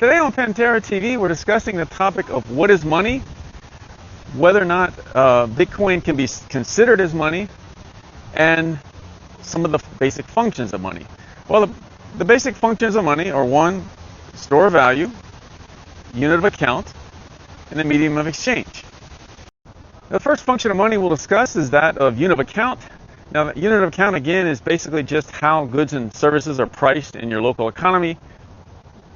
Today on Pantera TV, we're discussing the topic of what is money, whether or not Bitcoin can be considered as money, and some of the basic functions of money. Well, the basic functions of money are: one, store of value, unit of account, and the medium of exchange. The first function of money we'll discuss is that of unit of account. Now, the unit of account, again, is basically just how goods and services are priced in your local economy.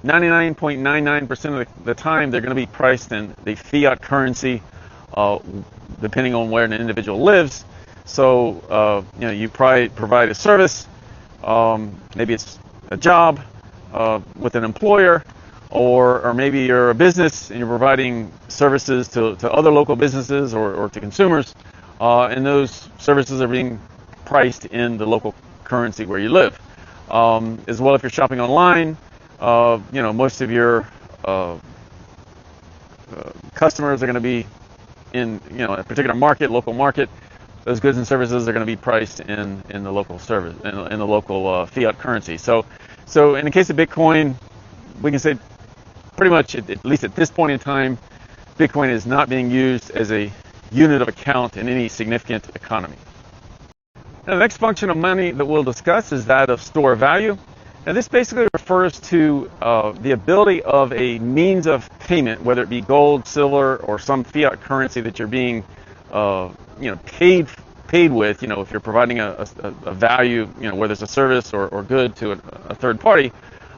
99.99% of the time, they're going to be priced in the fiat currency, depending on where an individual lives. So, you provide a service, maybe it's a job with an employer, or maybe you're a business and you're providing services to other local businesses or to consumers, and those services are being priced in the local currency where you live. As well, if you're shopping online, most of your customers are going to be in a particular market, local market. Those goods and services are going to be priced in the local service, in the local fiat currency. So in the case of Bitcoin, we can say pretty much, at least at this point in time, Bitcoin is not being used as a unit of account in any significant economy. Now, the next function of money that we'll discuss is that of store of value. Now, this basically refers to the ability of a means of payment, whether it be gold, silver, or some fiat currency that you're being, paid with. If you're providing a value, whether it's a service or good to a third party,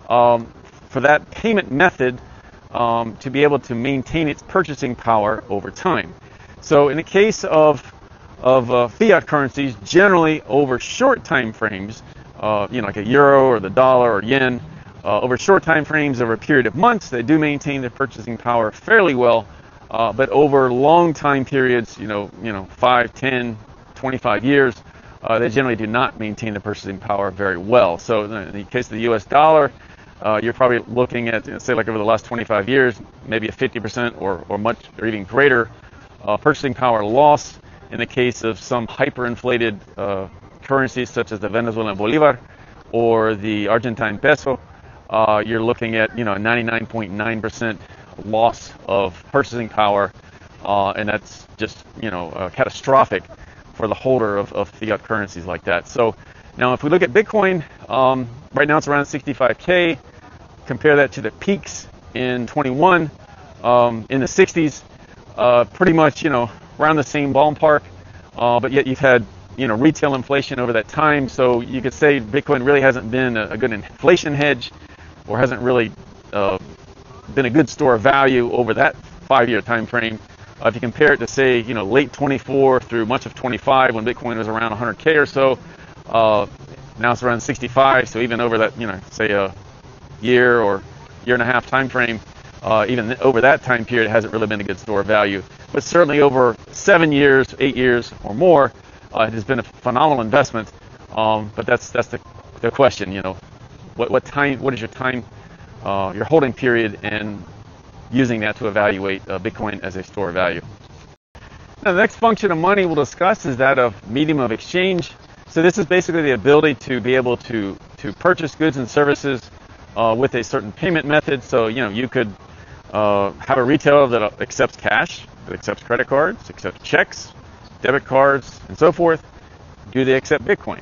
for that payment method to be able to maintain its purchasing power over time. So, in the case of fiat currencies, generally over short time frames, like a euro or the dollar or yen, over short time frames, over a period of months, they do maintain their purchasing power fairly well. But over long time periods, 5, 10, 25 years, they generally do not maintain the purchasing power very well. So in the case of the US dollar, you're probably looking at, say, like over the last 25 years, maybe a 50% or even greater purchasing power loss. In the case of some hyperinflated currencies such as the Venezuelan bolivar or the Argentine peso, you're looking at a 99.9% loss of purchasing power, and that's just catastrophic for the holder of fiat currencies like that. So now, if we look at Bitcoin, right now it's around 65K. Compare that to the peaks in 21, in the 60s, pretty much around the same ballpark, but yet you've had retail inflation over that time. So you could say Bitcoin really hasn't been a good inflation hedge, or hasn't really been a good store of value over that 5-year time frame. If you compare it to, say, late 24 through much of 25, when Bitcoin was around 100K or so, now it's around 65. So even over that, say a year or year and a half time frame, even over that time period, it hasn't really been a good store of value. But certainly over 7 years, 8 years or more, it has been a phenomenal investment. But that's the question. What is your time, your holding period, and using that to evaluate Bitcoin as a store of value. Now, the next function of money we'll discuss is that of medium of exchange. So this is basically the ability to be able to purchase goods and services with a certain payment method. So you could have a retailer that accepts cash, that accepts credit cards, accepts checks, debit cards, and so forth. Do they accept Bitcoin?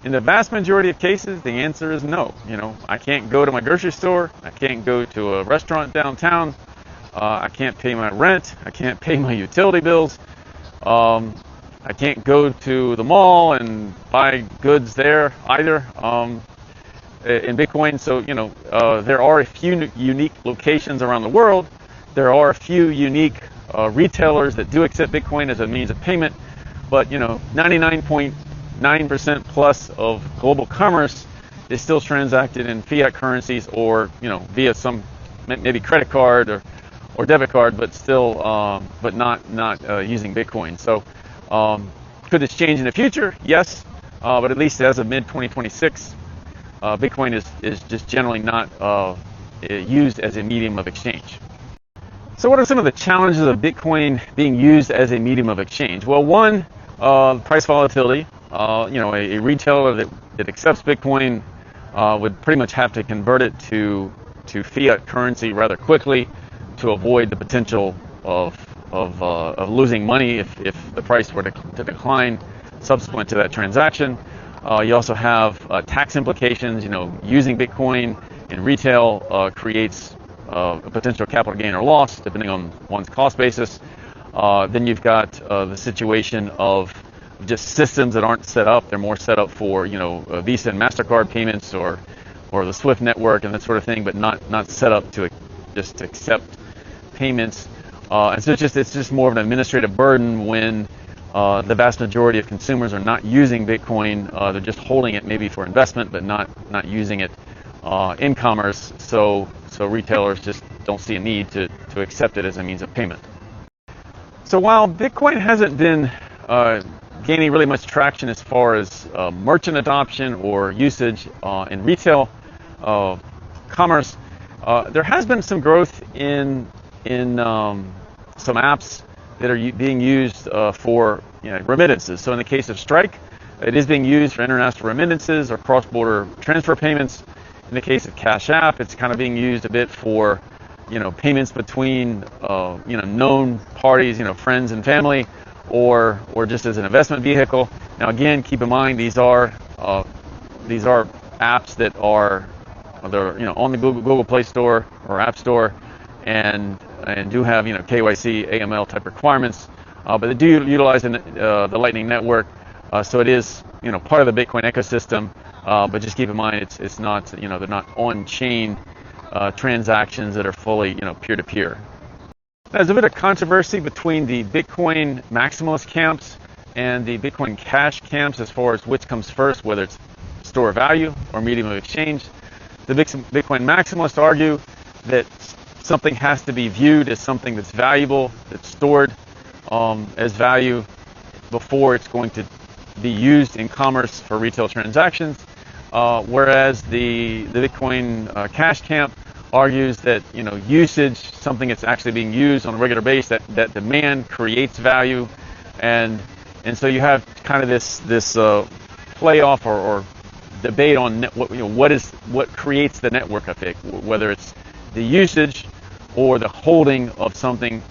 In the vast majority of cases, the answer is no. I can't go to my grocery store. I can't go to a restaurant downtown. I can't pay my rent. I can't pay my utility bills. I can't go to the mall and buy goods there either in Bitcoin. So, there are a few unique locations around the world. There are a few unique retailers that do accept Bitcoin as a means of payment. But, 99.9% plus of global commerce is still transacted in fiat currencies, or via some maybe credit card or debit card, but still but not using Bitcoin. So could this change in the future? Yes, but at least as of mid 2026, Bitcoin is just generally not used as a medium of exchange. So what are some of the challenges of Bitcoin being used as a medium of exchange? Well, one, price volatility. A retailer that accepts Bitcoin would pretty much have to convert it to to fiat currency rather quickly to avoid the potential of losing money if the price were to decline subsequent to that transaction. You also have tax implications. Using Bitcoin in retail creates a potential capital gain or loss depending on one's cost basis. Then you've got the situation of just systems that aren't set up. They're more set up for Visa and MasterCard payments or the SWIFT network and that sort of thing, but not set up to just accept payments. And so it's just more of an administrative burden when the vast majority of consumers are not using Bitcoin. They're just holding it maybe for investment, but not using it in commerce. So retailers just don't see a need to accept it as a means of payment. So while Bitcoin hasn't been gaining really much traction as far as merchant adoption or usage in retail commerce, there has been some growth in some apps that are being used for remittances. So in the case of Strike, it is being used for international remittances or cross-border transfer payments. In the case of Cash App, it's kind of being used a bit for payments between known parties, friends and family, or just as an investment vehicle. Now again, keep in mind these are apps that are on the Google Play Store or App Store and do have KYC, AML type requirements, but they do utilize the Lightning Network, so it is part of the Bitcoin ecosystem. But just keep in mind it's not they're not on-chain transactions that are fully peer-to-peer. There's a bit of controversy between the Bitcoin maximalist camps and the Bitcoin Cash camps as far as which comes first, whether it's store of value or medium of exchange. The Bitcoin maximalists argue that something has to be viewed as something that's valuable, that's stored as value before it's going to be used in commerce for retail transactions, whereas the Bitcoin Cash camp argues that usage, something that's actually being used on a regular basis, that demand creates value, and so you have kind of this playoff or debate on what creates the network effect, whether it's the usage or the holding of something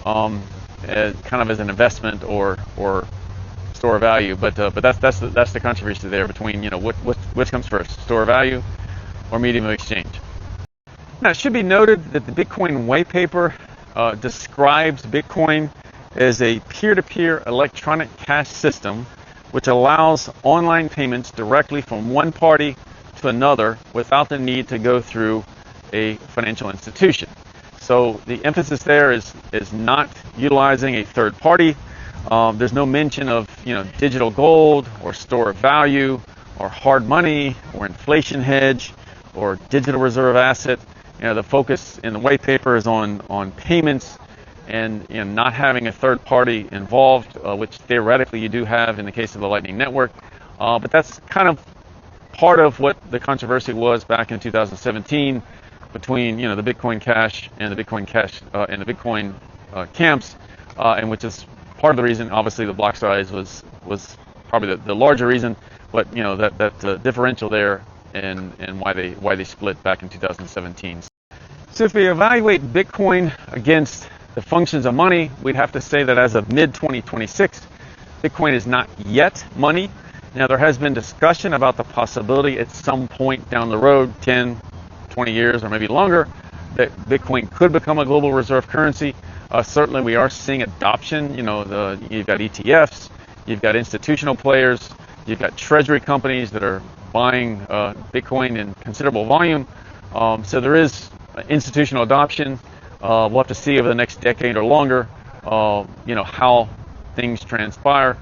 as kind of as an investment or store of value. But that's the controversy there between which comes first, store of value or medium of exchange. Now, it should be noted that the Bitcoin white paper describes Bitcoin as a peer-to-peer electronic cash system which allows online payments directly from one party to another without the need to go through a financial institution. So the emphasis there is not utilizing a third party. There's no mention of digital gold or store of value or hard money or inflation hedge or digital reserve asset. The focus in the white paper is on payments and not having a third party involved, which theoretically you do have in the case of the Lightning Network. But that's kind of part of what the controversy was back in 2017 between the Bitcoin Cash and the Bitcoin Cash and the Bitcoin camps, and which is part of the reason. Obviously, the block size was probably the larger reason, but that differential there and why they split back in 2017. So if we evaluate Bitcoin against the functions of money, we'd have to say that as of mid-2026, Bitcoin is not yet money. Now, there has been discussion about the possibility at some point down the road, 10, 20 years or maybe longer, that Bitcoin could become a global reserve currency. Certainly, we are seeing adoption. You've got ETFs, you've got institutional players, you've got treasury companies that are buying Bitcoin in considerable volume. So there is institutional adoption. We'll have to see over the next decade or longer, how things transpire.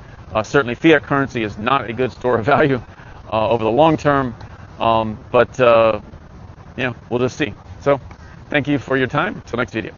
Certainly, fiat currency is not a good store of value over the long term, but we'll just see. So, thank you for your time. Until next video.